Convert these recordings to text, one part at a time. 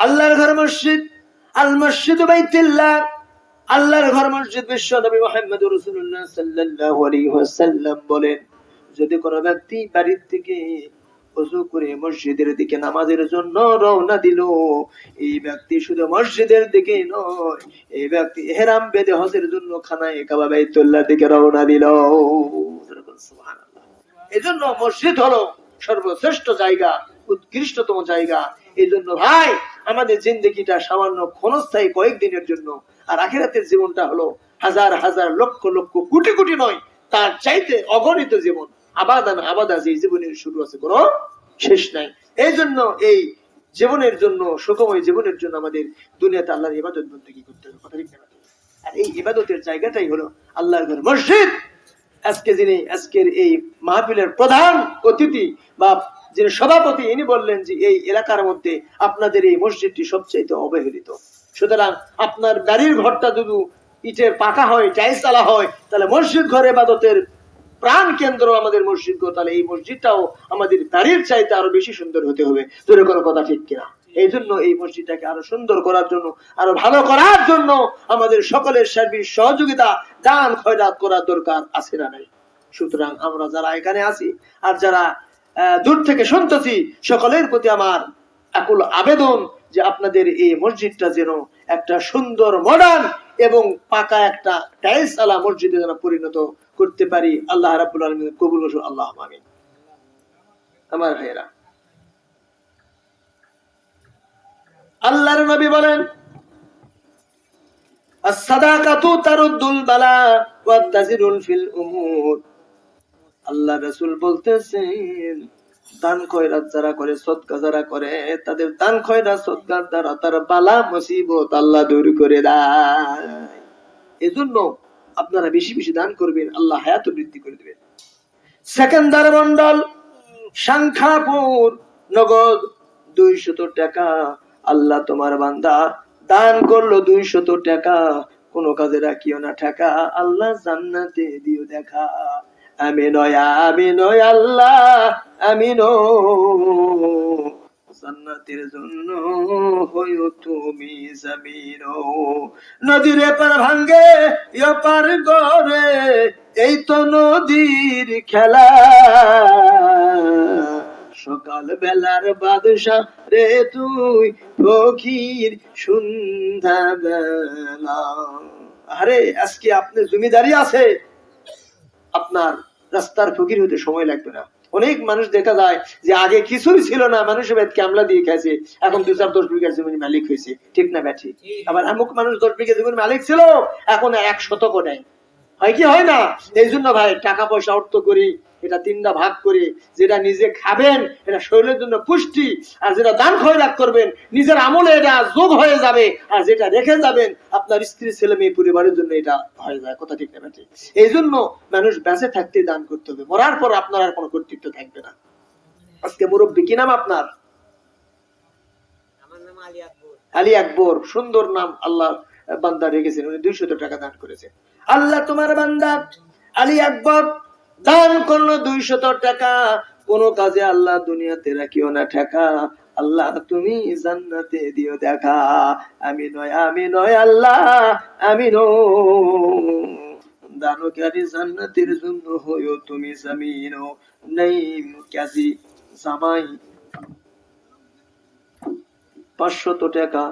আল্লাহর ঘর মসজিদ, আল মসজিদু বাইতুল্লাহ, আল্লাহর ঘর মসজিদ। বিশ্ব নবী মুহাম্মদুর রাসূলুল্লাহ সাল্লাল্লাহু আলাইহি ওয়াসাল্লাম বলেন, যদি কোনো ব্যক্তি বাড়ির থেকে ওযু করে মসজিদের দিকে নামাজের জন্য রওনা দিল, এই ব্যক্তি শুধু মসজিদের দিকেই নয়, এই ব্যক্তি ইহরাম বেঁধে হজের জন্য খানায়ে কাবা বাইতুল্লাহ দিকে রওনা দিল। সুবহানাল্লাহ। এজন্য মসজিদ হলো সর্বশ্রেষ্ঠ জায়গা, উৎকৃষ্টতম জায়গা। এই জন্য ভাই, আমাদের জিন্দেগিটা সামান্য ক্ষণস্থায়ী কয়েকদিনের জন্য, আর আখিরাতের জীবনটা হলো হাজার হাজার লক্ষ লক্ষ কোটি কোটি নয়, তার চাইতে অগণিত জীবন। আবাদান আবাদা, যে জীবনের শুরু আছে কোনো শেষ নাই। এই জন্য এই জীবনের জন্য, সুখময় জীবনের জন্য আমাদের দুনিয়াতে আল্লাহর ইবাদত বন্দেগী করতে হবে। কথা ঠিক না? আর এই ইবাদতের জায়গাটাই হলো আল্লাহর ঘর মসজিদ। আজকের এই মাহফিলের প্রধান অতিথি বা যিনি সভাপতি, ইনি বললেন যে এই এলাকার মধ্যে আপনাদের এই মসজিদটি সবচেয়ে অবহেলিত। সুতরাং আপনার বাড়ির ঘরটা যদি ইটের পাকা হয়, টাইলস চালা হয়, তাহলে মসজিদ ঘরে ইবাদতের প্রাণ কেন্দ্র আমাদের মসজিদ ঘর, তাহলে এই মসজিদটাও আমাদের বাড়ির চাইতে আরো বেশি সুন্দর হতে হবে। জোরে কোনো কথা ঠিক কিনা? এই জন্য এই মসজিদটাকে আরো সুন্দর করার জন্য, আরো ভালো করার জন্য আমাদের সকলের সার্বিক সহযোগিতা, দান খয়রাত করার দরকার আছে না নাই? সুতরাং আমরা যারা এখানে আছি আর যারা দূর থেকে শুনতেছি, সকলের প্রতি আমার আকুল আবেদন যে আপনাদের এই মসজিদটা যেন একটা সুন্দর, মডার্ন এবং পাকা একটা টাইলস আলা মসজিদে যেন পরিণত করতে পারি। আল্লাহ রাব্বুল আলামিন কবুল করুন, আল্লাহুম্মা আমিন। আমার ভাইরা, আল্লাহর নবী বলেন, আস-সাদাকাতু তারুদ্দুল বালা ওয়া তাজিরুল ফিল উমুর। আল্লাহ রাসূল বলতেছেন, দান খয়রাত যারা করে, সদকা যারা করে, তাদের দান খয়রাত সদকার দ্বারা তার বালা মুসিবত আল্লাহ দূর করে দেয়। এজন্য আপনারা বেশি বেশি দান করবেন, আল্লাহ হায়াত বৃদ্ধি করে দিবেন। সেকেন্দার মন্ডল, সংখ্যাপুর, নগদ 200 টাকা। আল্লাহ তোমার বান্দা দান করলো 200 টাকা, কোনো কাজে রাখিও না টাকা, আল্লাহ জান্নাতে দিও দেখা। আমিন আমিন আল্লাহ আমিন। জান্নাতের জন্য হইও তুমি জামিন। নদীর এপার ভাঙ্গে এপার গড়ে, এই তো নদীর খেলা। সকাল বেলার বাদশা রে তুই, ফকির সন্ধ্যা বেলা। আরে আজকে আপনি জমিদারি আছে, আপনার রাস্তার ফকির হতে সময় লাগবে না। অনেক মানুষ দেখা যায় যে আগে কিছুই ছিল না, মানুষের বেদ কামলা দিয়ে খাইছে, এখন 2-4-10 বিঘা জমির মালিক হয়েছে। ঠিক না ব্যাঠি? আবার অমুক মানুষ 10 বিঘা জমির মালিক ছিল, এখন 1 শতক নেয়। হয় কি হয় না? এই জন্য ভাই, টাকা পয়সা অর্থ করি, এটা 3টা ভাগ করে, যেটা নিজে খাবেন এটা শরীরের জন্য পুষ্টি, আর যেটা দান খয়রাত করবেন নিজের আমলে এটা যোগ হয়ে যাবে, আর যেটা রেখে যাবেন আপনার স্ত্রী, ছেলে মেয়ে, পরিবারের জন্য এটা হয়ে যায়। কথা ঠিক না ব্যাঠি? এই জন্য মানুষ বেঁচে থাকতে দান করতে হবে, মরার পর আপনার আর কোনো কর্তৃত্ব থাকবে না। আজকে মুরব্বী, কি নাম আপনার? আমার নাম আলী আকবর। আলী আকবর, সুন্দর নাম। আল্লাহ বান্দা রেখেছেন, উনি 200 টাকা দান করেছেন। আল্লাহ তোমার বান্দা আলী আকবর দান করলো 200 টাকা, কোন কাজে আল্লাহ দুনিয়াতে রাখিও না টাকা, আল্লাহ তুমি জান্নাতে দিও দেখা। আমিন আমিন আল্লাহ আমিন। দানকারী জান্নাতের জন্য হইও তুমি জামিন। নাইম কাজী জামাই 500 টাকা।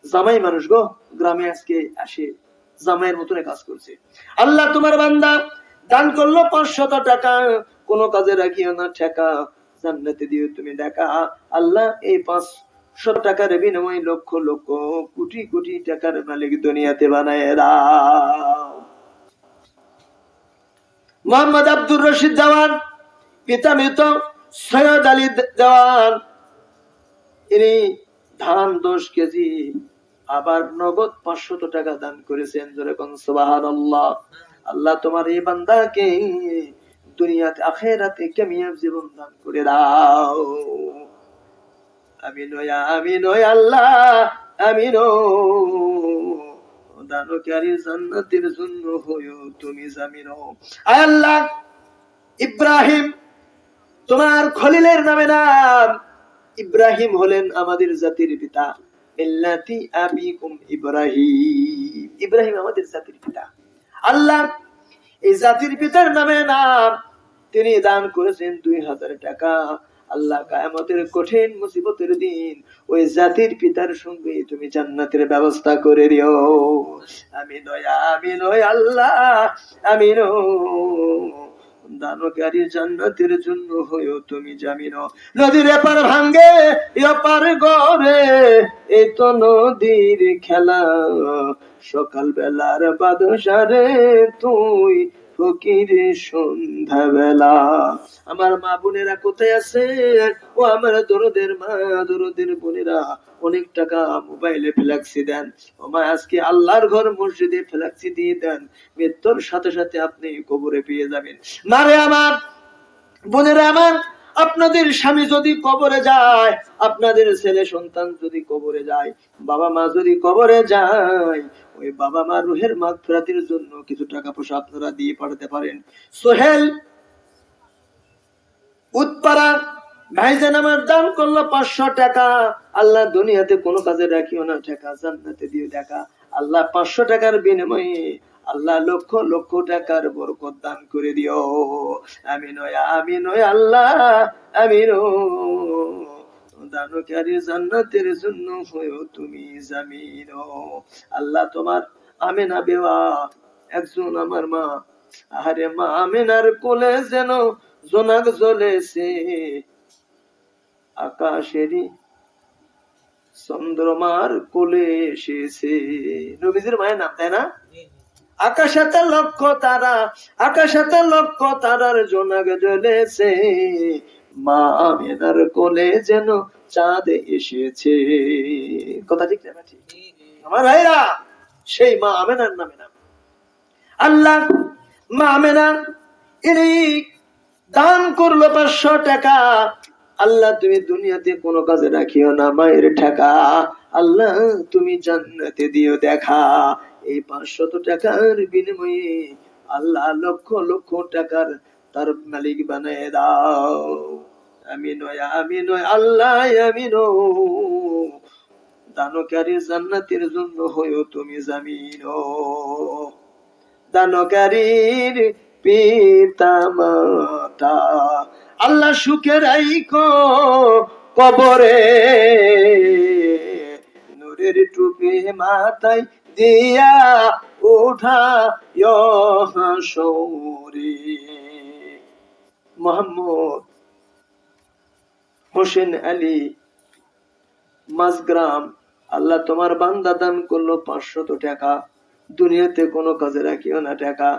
জামাই মানুষ গো, গ্রামে আজকে আসে জামাইয়ের মতন কাজ করছে। আল্লাহ তোমার বান্দা দান করলো 500 টাকা, কোন কাজে রাখিও না টাকা, জান্নাতে দিও তুমি দেখা। আল্লাহ এই 500 টাকার বিনিময়ে লক্ষ লক্ষ কোটি কোটি টাকার মালিক দুনিয়াতে বানায় দাও। মোহাম্মদ আব্দুর রশিদ দেওয়ান, পিতা মৃত সৈয়দ আলী দেওয়ান, ইনি ধান 10 কেজি আবার নগদ 500 টাকা দান করেছেন। যেরকম সুবহানাল্লাহ। আল্লাহ তোমার এই বান্দাকে দুনিয়াতে আখিরাতে কামিয়াব জীবন দান করে দাও। আমিন আমিন আল্লাহ আমিন। দানকারী জান্নাতের জন্য হইও তুমি জামিন। আয় আল্লাহ, ইব্রাহিম তোমার খলিলের নামে নাম। ইব্রাহিম হলেন আমাদের জাতির পিতা। মিল্লাতি আবিকুম ইব্রাহিম। ইব্রাহিম আমাদের জাতির পিতা। আল্লাহ এই জাতির পিতার নামে নাম তিনি দান করেছেন 2000 টাকা। আল্লাহ কিয়ামতের কঠিন মুসিবতের দিন ওই জাতির পিতার সঙ্গে তুমি জান্নাতের ব্যবস্থা করে দিও। আমিন আমিন আল্লাহ আমিন। দানকারী জান্নাতের জন্য হয়েও তুমি জামিন। নদীর এপার ভাঙ্গে এপার গড়ে এই তো নদীর খেলা, সকাল বেলার বাদশারে তুই ফকির সন্ধ্যা বেলা। আমার মা বোনেরা কোথায় আছে? ও আমার দরদের মা দরদের বোনেরা, অনেক টাকা মোবাইলে ফ্ল্যাক্সি দেন। ও মা আজকে আল্লাহর ঘর মসজিদে ফ্ল্যাক্সি দিয়ে দেন, মৃত্যুর সাথে সাথে আপনি কবরে পেয়ে যাবেন। মারে আমার বোনেরা আমার, আপনাদের স্বামী যদি কবরে যায়, আপনাদের ছেলে সন্তান যদি কবরে যায়, বাবা মা যদি কবরে যায়, ওই বাবা মা রুহের মাগফিরাতের জন্য কিছু টাকা পয়সা আপনারা দিয়ে পাঠাতে পারেন। সোহেল উৎপারা ভাইজান আমার দান করলো 500 টাকা। আল্লাহ দুনিয়াতে কোনো কাজে রাখিও না টাকা, জান্নাতে দিও টাকা। আল্লাহ 500 টাকার বিনিময়ে আল্লাহ লক্ষ লক্ষ টাকার বরকত দান করে দিও। আমিন আমিন আল্লাহ আমিন। দানকারী জান্নাতের জন্য হয়েও তুমি জামিন। আল্লাহ তোমার আমিনা বেওয়া একজন আমার মা, আরে মা আমিনার কোলে যেন জোনাক জ্বলেছে, আকাশেরই চন্দ্রমার কোলে এসেছে। নবীজির মায়ের নাম, তাই না? আকাশাতে লক্ষ তারা, আকাশাতে লক্ষ তারার জোনাক জ্বলেছে, মা আমিনার কোলে যেন চাঁদ এসেছে। কথা ঠিক না? ঠিক আমার ভাইরা, সেই মা আমিনার নামে নাম। আল্লাহ মা আমিনা ইনি দান করলো 500 টাকা। আল্লাহ তুমি দুনিয়াতে কোনো কাজে রাখিও না মায়ের টাকা, আল্লাহ তুমি জান্নাতে দিও দেখা। এই 500 টাকার বিনিময়ে আল্লাহ লক্ষ লক্ষ টাকার তার মালিক বানিয়ে দাও। আমিন আমিন আল্লাহ আমিন। দানকারী জান্নাতের জন্য হয়েও তুমি জামিন। দানকারীর পিতা মাতা আল্লাহ সুখে রাইখো কবরে, নূরের টুপি মাথায় দিয়া উঠা হাসরে। মোহাম্মদ হোসেন আলী মাসগ্রাম, আল্লাহ তোমার বান্দা দান করলো 500 টাকা। দুনিয়াতে কোনো কাজে রাখিও না টাকা,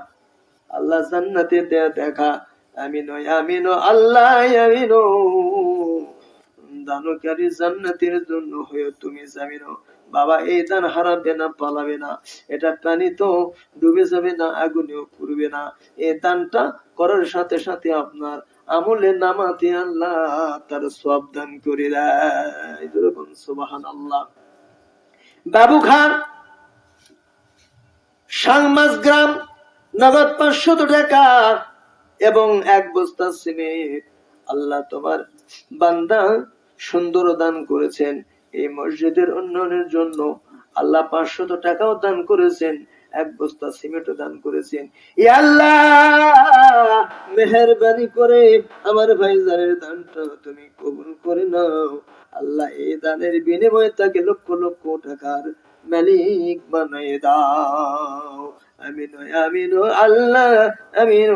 আল্লাহ জান্নাতে দেয়া দেখা। আমিন আমিন আল্লাহ আমিন। দানকারী জান্নাতের জন্য হয়ে তুমি জামিন। বাবা এই দান হারাবে না, পালাবে না, এটা পানি তো ডুবে যাবে না, আগুনেও পুড়বে না। এই দানটা করার সাথে সাথে আপনার আমলে নামাতে আল্লাহ তার সওয়াব দান করে দেয়। যেরকম সুবহানাল্লাহ। বাবু খান সাংমাস গ্রাম, নগদ 500 টাকা এবং 1 বস্তা সিমেন্ট। আল্লাহ তোমার বান্দা সুন্দর দান করেছেন এই মসজিদের উন্নয়নের জন্য। আল্লাহ 500 টাকাও দান করেছেন, 1 বস্তা সিমেন্টও দান করেছেন। ইয়া আল্লাহ মেহেরবানি করে আমার ভাইজানের দানটা তুমি কবুল করে নাও। আল্লাহ এই দানের বিনিময়ে তাকে লক্ষ লক্ষ টাকার মালিক বানিয়ে দাও। আমিন আমিন আল্লাহ আমিন।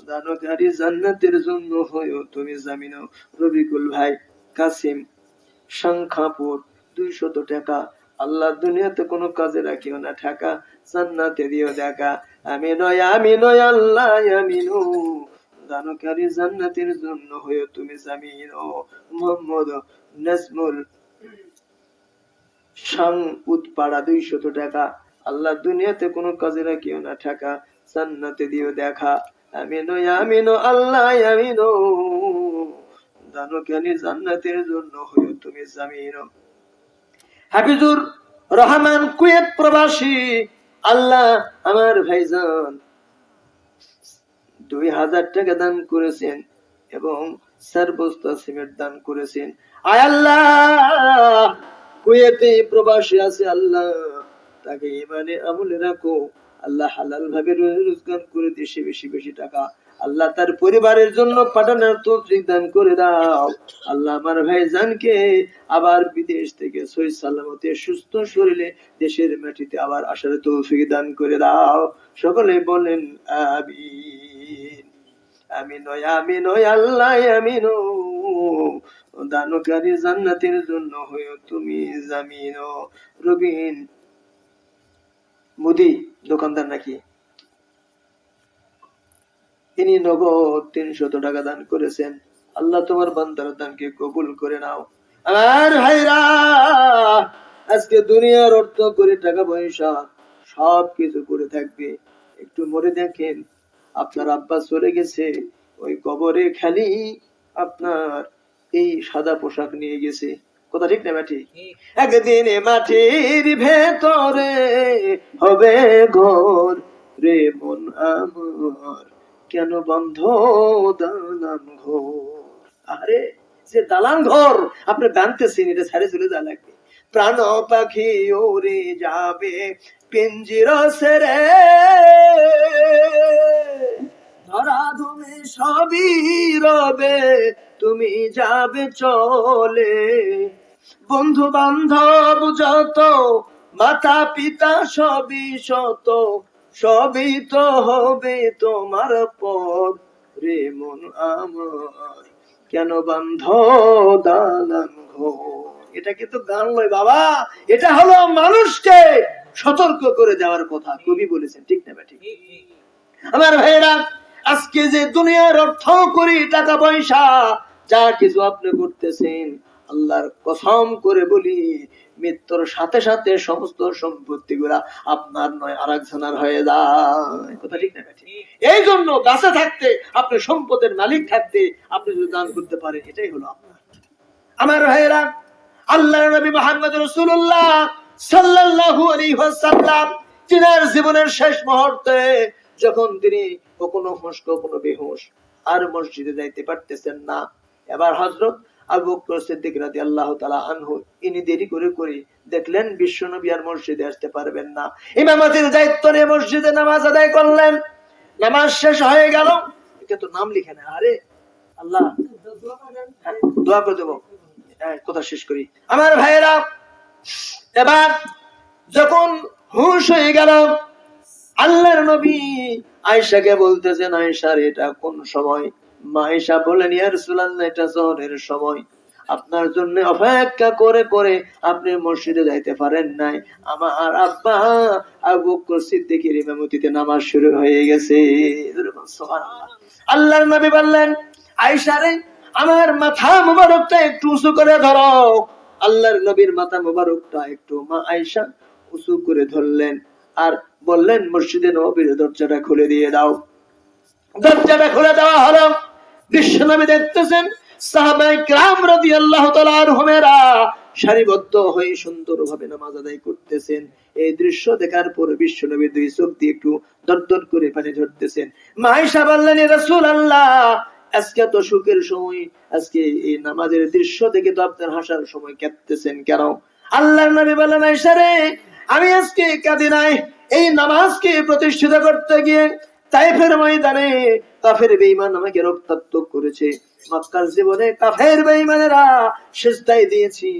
দানকারী জান্নাতের জন্য হয়েও তুমি জামিন। রবিকুল ভাই কাসিম সংখ্যাপুর 200 টাকা। আল্লাহ দুনিয়াতে কোনো কাজে রাখিও না টাকা, জান্নাতে দিও দেখা। আমিন আমিন আল্লাহ আমিন। দানকারী জান্নাতের জন্য হয়েও তুমি জামিন। মোহাম্মদ নাজমুল সাং উৎপাড়া 200 টাকা। আল্লাহ দুনিয়াতে কোনো কাজে রাখিও না টাকা, জান্নাতে দিও দেখা। আমিন আমিন আল্লাহ আমিন। দানকারী জান্নাতের জন্য হয়েও তুমি জামিন। হাফিজুর রহমান কুয়েত প্রবাসী, আল্লাহ আমার ভাইজান 2000 টাকা দান করেছেন এবং 4 বস্তা সিমেন্ট দান করেছেন। আয় আল্লাহ কুয়েতে প্রবাসী আছে, আল্লাহ তাকে ইমানে আমলে রাখো। আল্লাহ হালাল ভাবে রোজগার করে দেশে বেশি বেশি টাকা আল্লাহ তার পরিবারের জন্য পাঠানোর তৌফিক দান করে দাও। আল্লাহ আমার ভাইজানকে আবার বিদেশ থেকে সহি সালামতে সুস্থ শরীরে দেশের মাটিতে আবার আসার তৌফিক দান করে দাও। সকলে বলেন আমিন। আমিন আমিন আল্লাহ আমিন। দানকারী জান্নাতের জন্য হয়ে তুমি জামিন। রবিন মুদি দোকানদার নাকি, তিনি নগদ 300 টাকা দান করেছেন। আল্লাহ তোমার বান্দার দানকে কবুল করে নাও। আর ভাইরা, আজকে দুনিয়ার অর্থ করে টাকা পয়সা সব কিছু করে থাকবে, একটু মরে দেখেন আপনার আব্বা চলে গেছে, ওই কবরে খালি আপনার এই সাদা পোশাক নিয়ে গেছে। কথা ঠিক না ব্যাটি? একদিন মাটির ভেতরে হবে ঘর রে মন আমার, কেন বন্ধ দালান ঘর। আরে যে দালান ঘর আপনি বানতেছেন, এটা ছেড়ে চলে যা লাগবে। প্রাণ পাখি ওরে যাবে পিঞ্জিরা ছেড়ে, ধরা ধুমে সবই রবে তুমি যাবে চলে। বন্ধু বান্ধব যত, মাতা পিতা সবই শত, সবই তো হবে তোমার পর রে মন আমার, কেন বান্ধ দালান ঘর। এটা কিন্তু গান নয় বাবা, এটা হলো মানুষকে সতর্ক করে দেওয়ার কথা কবি বলেছেন, ঠিক না ঠিক? আমার ভাইরা, আজকে যে দুনিয়ার অর্থ করি টাকা পয়সা যা কিছু আপনি করতেছেন, আল্লাহর কসম করে বলি মৃত্যুর সাথে সাথে সমস্ত সম্পত্তি গুলা আপনার নয় আরেকজনের হয়ে যায়। কথা ঠিক না ঠিক? এই জন্য গাছে থাকতে আপনি সম্পদের মালিক থাকতে আপনি যদি দান করতে পারেন, এটাই হলো আপনার। আমার ভাইরা, আল্লাহর নবী মুহাম্মদ রাসূলুল্লাহ সাল্লাল্লাহু আলাইহি ওয়াসাল্লাম তিনার জীবনের শেষ মুহূর্তে যখন তিনি কখনো হুঁশ কখনো বেহুশ, আর মসজিদে যাইতে পারতেছেন না, এবার হযরত আবু বকর সিদ্দিক রাদিয়াল্লাহু তাআলা আনহু ইনি দেরি করে করে দেখলেন বিশ্বনবী আর মসজিদে আসতে পারবেন না, ইমামতির দায়িত্ব নিয়ে মসজিদে নামাজ আদায় করলেন। নামাজ শেষ হয়ে গেল, এটা তো নাম লিখে না, আরে আল্লাহ দোয়া করে দেব, কথা শেষ করি। আমার ভাইয়েরা, এবার যখন হুঁশ হয়ে গেল, আল্লাহর নবী আয়েশাকে বলতেছেন, আয়েশা এটা কোন সময়? মা আয়েশা বলেন, ইয়া রাসূলুল্লাহ এটা যোহরের সময়, আপনার জন্য অপেক্ষা করে করে আপনি মসজিদে যাইতে পারেন নাই, আমার আব্বা আবু বকর সিদ্দিকের ইমামতিতে নামাজ শুরু হয়ে গেছে। সুবহানাল্লাহ। আল্লাহর নবী বললেন, আয়েশা রে আমার মাথা মুবারকটা একটু উঁচু করে ধরো। আল্লাহর নবীর মাথা মুবারকটা একটু মা আয়েশা উঁচু করে ধরলেন আর বললেন, মসজিদে নববীর দরজাটা খুলে দিয়ে দাও। দরজাটা খুলে দেওয়া হলো। বিশ্বনবী দেখতেছেন সাহাবায়ে কিরাম রাদিয়াল্লাহু তাআলা আনহুমেরা সারিবদ্ধ হয়ে সুন্দরভাবে নামাজ আদায় করতেছেন। এই দৃশ্য দেখার পর বিশ্বনবী দুই চোখ দিয়ে একটু দরদর করে পানি ঝরতেছেন। মা আয়েশা বললেন, ইয়া রাসূলুল্লাহ আজকে তো সুখের সময়, আজকে এই নামাজের দৃশ্য দেখে তো আপনার হাসার সময় কাঁদতেছেন কেন? আল্লাহর নবী বললেন, আয়েশা রে আমি আজকে কাঁদি নাই, এই নামাজকে প্রতিষ্ঠিত করতে গিয়ে তাইফের ময়দানে কাফের বেঈমান আমাকে রক্তাক্ত করেছে, মক্কার জীবনে কাফের বেঈমানেরা সিজদায় দিয়েছি,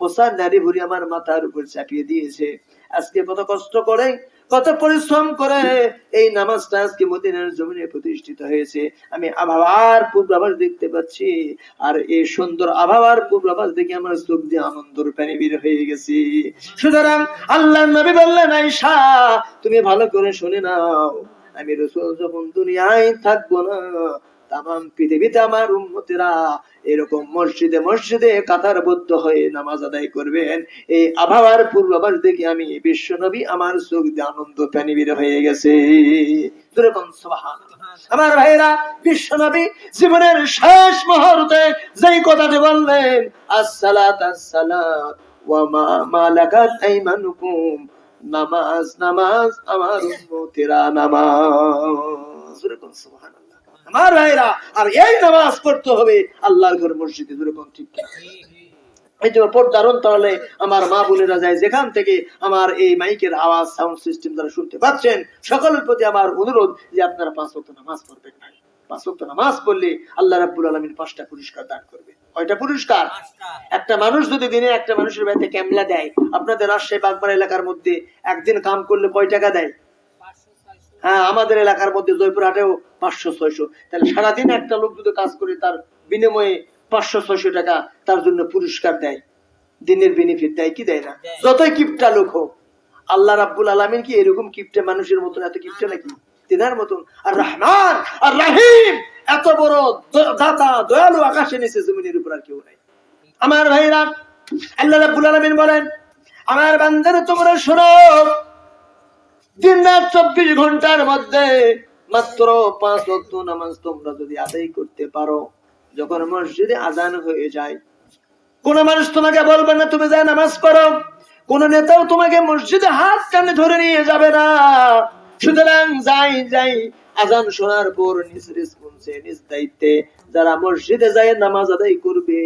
পোষা নারী ভুরি আমার মাথার উপর চাপিয়ে দিয়েছে। আজকে কত কষ্ট করে কত পরিশ্রম করে এই নামাজটা আজকে মদিনার জমিনে প্রতিষ্ঠিত হয়েছে। আমি আবহাওয়ার পূর্বাভাস দেখতে পাচ্ছি, আর এই সুন্দর আবহাওয়ার পূর্বাভাস দেখে আমার চোখ দিয়ে আনন্দের পানি বের হয়ে গেছে। সুতরাং আল্লাহর নবী বললেন, আয়েশা তুমি ভালো করে শুনে নাও, আমি রাসূল যখন দুনিয়ায় থাকবো না, তামাম পৃথিবীতে আমার উম্মতেরা এরকম মসজিদে মসজিদে কাতারবদ্ধ হয়ে নামাজ আদায় করবেন। এই আবহাওয়ার পূর্বাভাস দেখে আমি বিশ্ব নবী আমার চোখ দিয়ে আনন্দ পানি বের হয়ে গেছে। সুবহানাল্লাহ। আমার ভাইরা, বিশ্ব নবী জীবনের শেষ মুহূর্তে যেই কথাটি বললেন, আসসালাত আসসালাত ওয়া মা মালাকাত আইমানুকুম, নামাজ নামাজ আমার উম্মতেরা নামাজ। সুবহানাল্লাহ। আমার ভাইরা, আর এই নামাজ পড়তে হবে আল্লাহর ঘর মসজিদে। যেরকম ঠিক এই যে পর্দার অন্তরালে আমার মা বোনেরা যায় যেখান থেকে আমার এই মাইকের আওয়াজ সাউন্ড সিস্টেম দ্বারা শুনতে পাচ্ছেন, সকলের প্রতি আমার অনুরোধ যে আপনারা 5 ওয়াক্ত নামাজ পড়বেন ভাই। 5 ওয়াক্ত নামাজ পড়লে আল্লাহ রাব্বুল আলামিন 5টা পুরস্কার দান করবে। কয়টা পুরস্কার? একটা মানুষ যদি দিনে একটা মানুষের বাড়িতে ক্যামলা দেয়, আপনাদের রাজশাহী বাগমারা এলাকার মধ্যে একদিন কাম করলে কয় টাকা দেয়? হ্যাঁ, আমাদের এলাকার মধ্যে জয়পুরহাটেও 500-600। তাহলে সারাদিন একটা লোক যদি কাজ করে তার বিনিময়ে 500-600 টাকা তার জন্য পুরস্কার দেয়, দিনের বেনিফিট দেয় কি দেয় না? যতই কিপটা লোক হোক, আল্লাহ রাব্বুল আলামিন কি এরকম কিপটে মানুষের মতন এত কিপটে নাকি? তিনার মতন আর রহমান আর রহিম, এত বড় দাতা দয়ালু আকাশে নিচে জমিনের উপর আর কেউ নাই। আমার ভাইরা, আল্লাহ রাব্বুল আলামিন বলেন, আমার বান্দারা তোমরা শোনো, দিন রাত 24 ঘন্টার মধ্যে মাত্র 5 ওয়াক্ত নামাজ তোমরা যদি আদায় করতে পারো, যখন মসজিদে আজান হয়ে যায়, কোন মানুষ তোমাকে বলবে না তুমি যা নামাজ পড়ো, কোন নেতাও তোমাকে মসজিদে হাত টানে ধরে নিয়ে যাবে না। সুতরাং যাই আজান শোনার পর নিজ রেসপন্সে নিজ দায়িত্বে যারা মসজিদে যায় নামাজ আদায় করবে,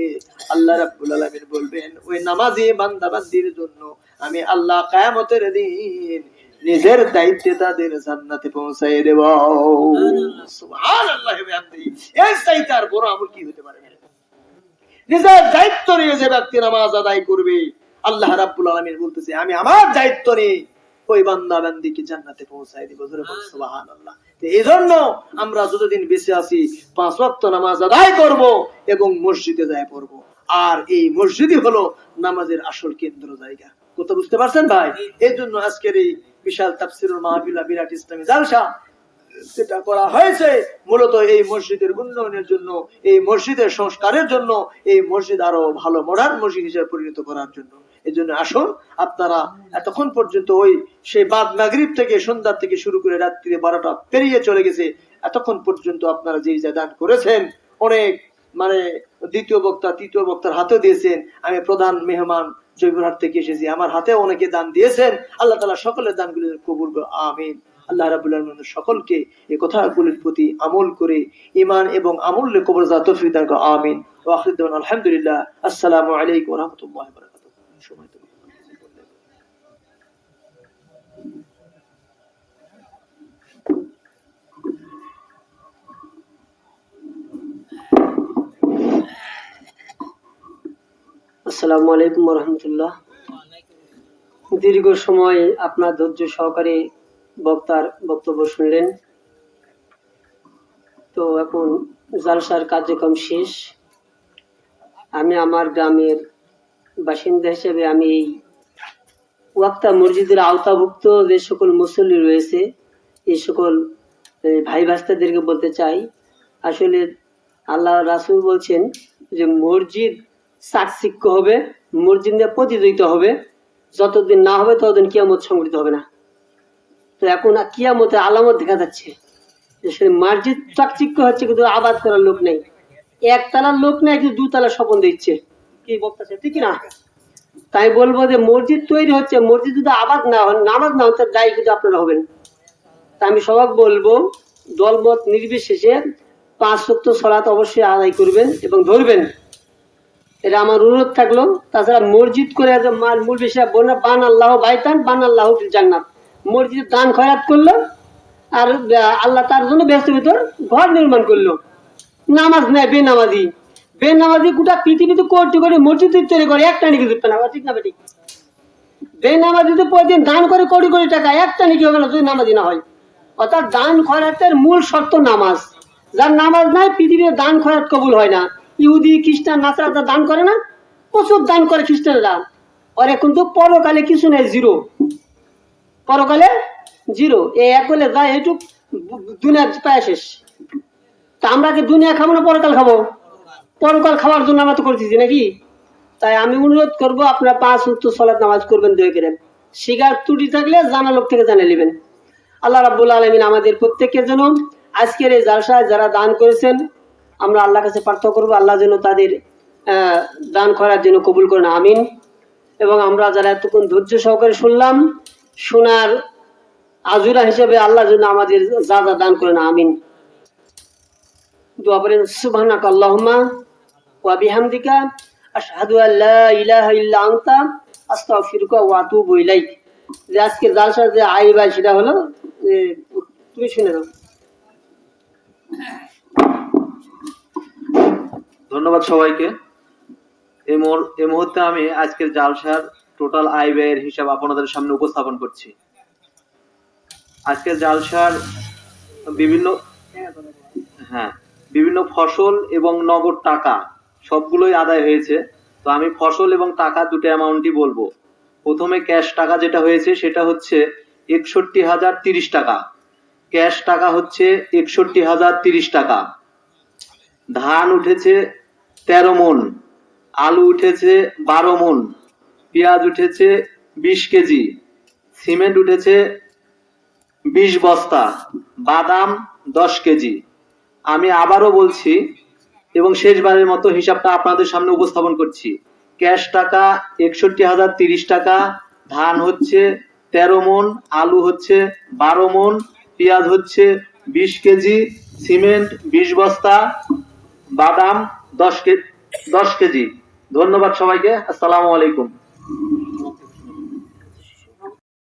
আল্লাহ রাব্বুল আলামিন বলবেন ওই নামাজি বান্দা বান্দির জন্য আমি আল্লাহ কিয়ামতের দিন নিজের দায়িত্বে তাদের জান্নাতে পৌঁছায় দেব। সুবহানাল্লাহি ওয়া বিহামদিহি। এই চাইতে আর বড় আমল কি হতে পারে? নিজের দায়িত্ব নিয়ে যে ব্যক্তি নামাজ আদায় করবে, আল্লাহ রাব্বুল আলামিন বলতেছে আমি আমার দায়িত্ব নিয়ে ওই বান্দা বান্দিকে জান্নাতে পৌঁছায় দিব। সুবহানাল্লাহ। এই জন্য আমরা যতদিন বেঁচে আছি 5 ওয়াক্ত নামাজ আদায় করব এবং মসজিদে যায় পড়ব। আর এই মসজিদই হলো নামাজের আসল কেন্দ্র জায়গা। কথা বুঝতে পারছেন ভাই? এই জন্য আজকের এই বিশাল তাফসীরুল মাহফিল বিরাট ইসলামী জালসা যেটা করা হয়েছে মূলত এই মসজিদের উন্নয়নের জন্য, এই মসজিদের সংস্কারের জন্য, এই মসজিদ আরো ভালো মডার্ন মসজিদ হিসেবে পরিণত করার জন্য। এই জন্য আসুন আপনারা এতক্ষণ পর্যন্ত ওই সেই বাদ মাগরিব থেকে সন্ধ্যা থেকে শুরু করে রাত্রি 12টা পেরিয়ে চলে গেছে, এতক্ষণ পর্যন্ত আপনারা যে দান করেছেন, অনেক মানে দ্বিতীয় বক্তা তৃতীয় বক্তার হাতে দিয়েছেন, আমি প্রধান মেহমান জয়পুরহাট থেকে এসেছি, আমার হাতে অনেকে দান দিয়েছেন। আল্লাহ তাআলা সকলের দানগুলো কবুল করুন, আমিন। আল্লাহ রাব্বুল আলামিন সকলকে এই কথাগুলোর প্রতি আমল করে ঈমান এবং আমলে কবুল করার তৌফিক দান করুন, আমিন। ওয়া আখিরু দাওয়ানা আলহামদুলিল্লাহ। আসসালামু আলাইকুম ওয়া রাহমাতুল্লাহি ওয়া বারাকাতুহু। আসসালামু আলাইকুম ওয়া রাহমাতুল্লাহ। দীর্ঘ সময় আপনার ধৈর্য সহকারে বক্তার বক্তব্য শুনলেন। তো এখন জালসার কার্যক্রম শেষ। আমি আমার গ্রামের বাসিন্দা হিসেবে আমি এই ওয়াক্তা মসজিদের আওতাভুক্ত যে সকল মুসল্লি রয়েছে, এই সকল ভাই ভাস্তাদেরকে বলতে চাই, আসলে আল্লাহ রাসূল বলছেন যে মসজিদ চাকচিক্য হবে, মসজিদ নিয়ে প্রতিযোগিতা হবে, যতদিন না হবে ততদিন কিয়ামত সংঘটিত হবে না। তো এখন কিয়ামতের আলামত দেখা যাচ্ছে যে মসজিদ চাকচিক্য হচ্ছে কিন্তু আবাদ করার লোক নেই, একতলার লোক নেই, কিন্তু 2 তলা স্বপন দিচ্ছে। কি বলতেছে ঠিক না? তাই বলবো যে মসজিদ তৈরি হচ্ছে, মসজিদ যদি আবাদ না হয়, নামাজ না হয়, তার দায়ী কিন্তু আপনারা হবেন। তা আমি সবাই বলবো দলমত নির্বিশেষে 5 ওয়াক্ত সালাত অবশ্যই আদায় করবেন এবং ধরবেন, এটা আমার অনুরোধ থাকলো। তাছাড়া মসজিদ করে মূল বিষয় বান আল্লাহ বাইতান বান আল্লাহ ফিল জান্নাত, মসজিদ দান খয়রাত করলো আর আল্লাহ তার জন্য ব্যস্ত ভিতর ঘর নির্মাণ করলো। নামাজ নেয় বেনামাজি গোটা পৃথিবীতে কোটি কোটি মসজিদ তৈরি করে, একটা নাকি জুটবে না, ঠিক না ঠিক? বেনামাজি তো প্রতিদিন দান করে কোটি কোটি টাকা, একটা নাকি হবে না যদি নামাজি না হয়। অর্থাৎ দান খয়রাতের মূল শর্ত নামাজ। যার নামাজ নাই পৃথিবীতে দান খয়রাত কবুল হয় না। ইহুদি খ্রিস্টান নাসারা দান করে না, প্রচুর দান করে খ্রিস্টানরা, ওরা কিন্তু পরকালে কিছু নেই, জিরো, পরকালে জিরো। এই এক বলে যায় এইটুক দুনিয়া পায় শেষ। তা আমরা কি দুনিয়া খাবো না পরকাল খাবো? পরকাল খাওয়ার জন্য আমরা তো করতেছি নাকি? তাই আমি অনুরোধ করবো আপনারা 5 ওয়াক্ত সালাত নামাজ করবেন দয়া করে। শিকার ত্রুটি থাকলে জানা লোক থেকে জানিয়ে নেবেন। আল্লাহ রাব্বুল আলামিন আমাদের প্রত্যেকের জন্য আজকের এই জালসায় যারা দান করেছেন, আমরা আল্লাহর কাছে প্রার্থনা করবো আল্লাহ যেন তাদের দান করার জন্য কবুল করেন, আমিন। এবং আমরা যারা এতক্ষণ ধৈর্য সহকারে শুনলাম, শোনার আজুরা হিসেবে আল্লাহ যেন আমাদের যা যা দান করেন, আমিন। দোয়া করেন সুবহানাকা আল্লাহুম্মা ওয়া বিহামদিকা আশহাদু আল্লা ইলাহা ইল্লা আনতা আস্তাগফিরুকা ওয়া আতুবু ইলাইক। যে আজকে জালসার যে আয় ব্যয় সেটা হলো যে, তুমি শুনে নাও। ধন্যবাদ সবাইকে। এই মুহূর্তে আমি আজকের জালসার টোটাল আয় ব্যয়ের হিসাব আপনাদের সামনে উপস্থাপন করছি। আজকের জালসার বিভিন্ন বিভিন্ন ফসল এবং নগদ টাকা সবগুলোই আদায় হয়েছে। তো আমি ফসল এবং টাকা দুটো অ্যামাউন্টই বলবো। প্রথমে ক্যাশ টাকা যেটা হয়েছে সেটা হচ্ছে ৬১,০৩০ টাকা। ক্যাশ টাকা হচ্ছে ৬১,০৩০ টাকা। ধান উঠেছে ১৩ মণ, আলু উঠেছে ১২ মণ, পেঁয়াজ উঠেছে ২০ কেজি, সিমেন্ট উঠেছে ২০ বস্তা, বাদাম ১০ কেজি। আমি আবারও বলছি এবং শেষবারের মতো হিসাবটা আপনাদের সামনে উপস্থাপন করছি। ক্যাশ টাকা ৬১,০৩০ টাকা, ধান হচ্ছে ১৩ মণ, আলু হচ্ছে ১২ মণ, পেঁয়াজ হচ্ছে ২০ কেজি, সিমেন্ট ২০ বস্তা, বাদাম 10 কেজি। ধন্যবাদ সবাইকে। আসসালামু আলাইকুম।